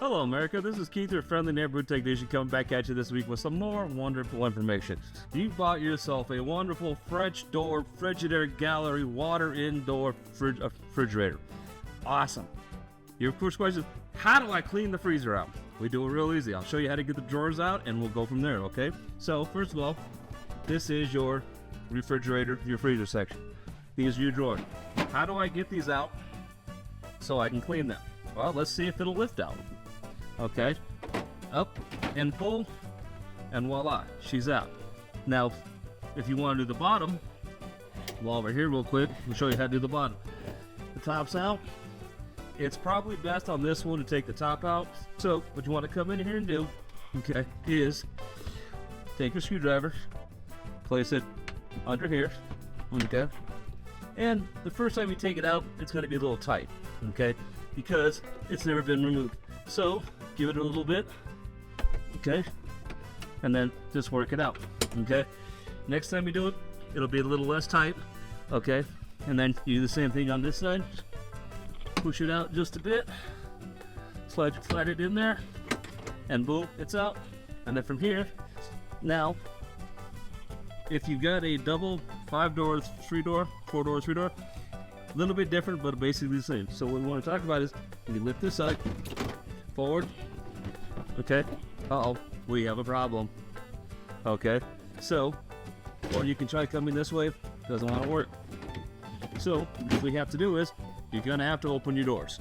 Hello, America. This is Keith, your friendly neighborhood technician, coming back at you this week with some more wonderful information. You bought yourself a wonderful French door Frigidaire gallery water indoor refrigerator. Awesome. Your first question is, how do I clean the freezer out? We do it real easy. I'll show you how to get the drawers out, and we'll go from there, okay? So, first of all, this is your refrigerator, your freezer section. These are your drawers. How do I get these out so I can clean them? Well, let's see if it'll lift out. Okay, up and pull, and voila, she's out. Now, if you want to do the bottom, while we're here real quick, we'll show you how to do the bottom. The top's out. It's probably best on this one to take the top out. So what you want to come in here and do, okay, is take your screwdriver, place it under here, okay, and the first time you take it out, it's going to be a little tight, okay, because it's never been removed. So give it a little bit, okay, and then just work it out, okay. Next time you do it, it'll be a little less tight, okay, and then you do the same thing on this side. Push it out just a bit, slide it in there, and boom, it's out. And then from here, now, if you've got a double, 5 doors, 3 door, 4 doors, 3 door, a little bit different, but basically the same. So what we want to talk about is, you lift this up, forward, okay, we have a problem, okay, so, or you can try coming this way, doesn't want to work. So, what we have to do is, you're going to have to open your doors.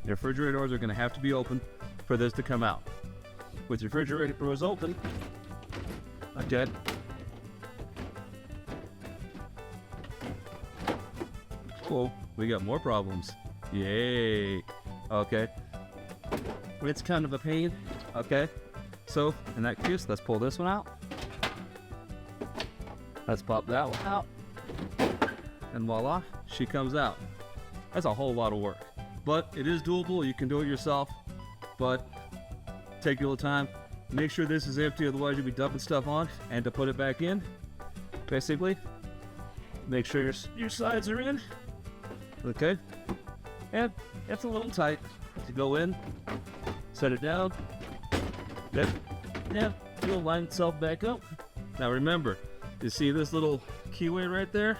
Your refrigerator doors are going to have to be open for this to come out. With your refrigerator doors open, okay, oh, we got more problems. Yay. Okay. It's kind of a pain. Okay. So, in that case, let's pull this one out. Let's pop that one out. And voila, she comes out. That's a whole lot of work, but it is doable. You can do it yourself, but take a little time. Make sure this is empty, otherwise you'll be dumping stuff on. And to put it back in, basically, make sure your sides are in, okay, and it's a little tight to go in, set it down, yeah, it'll line itself back up. Now remember, you see this little keyway right there?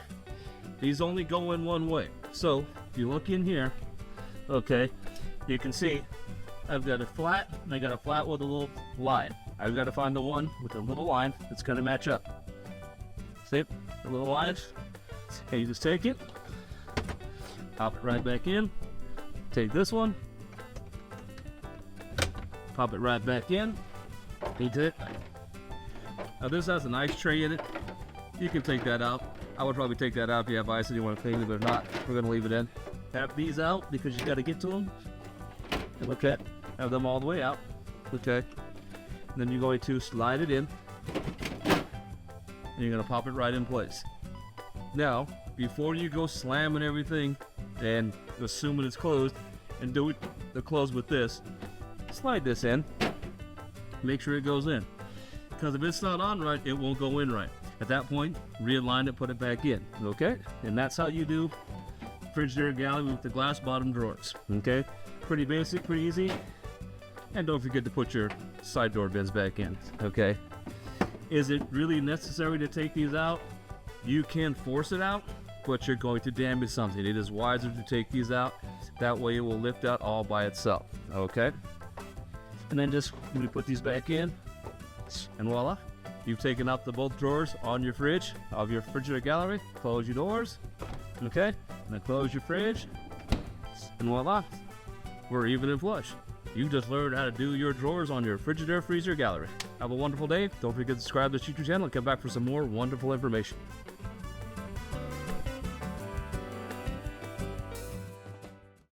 These only go in one way. So if you look in here, okay, you can see I've got a flat, and I got a flat with a little line. I've got to find the one with a little line that's going to match up. See it? The little lines. Okay, you just take it, pop it right back in, take this one, pop it right back in, into it. Now this has an ice tray in it. You can take that out. I would probably take that out if you have ice and you want to clean it, but if not, we're going to leave it in. Have these out because you got to get to them. And look at, have them all the way out. Okay. And then you're going to slide it in. And you're going to pop it right in place. Now, before you go slamming everything and assuming it's closed, and do it the close with this, slide this in. Make sure it goes in. Because if it's not on right, it won't go in right. At that point, realign it, put it back in, okay? And that's how you do Frigidaire gallery with the glass bottom drawers, okay? Pretty basic, pretty easy. And don't forget to put your side door bins back in, okay? Is it really necessary to take these out? You can force it out, but you're going to damage something. It is wiser to take these out. That way it will lift out all by itself, okay? And then just put these back in, and voila. You've taken out the both drawers on your fridge of your Frigidaire gallery. Close your doors, okay? And then close your fridge, and voila, we're even and flush. You just learned how to do your drawers on your Frigidaire freezer gallery. Have a wonderful day. Don't forget to subscribe to the YouTube channel and come back for some more wonderful information.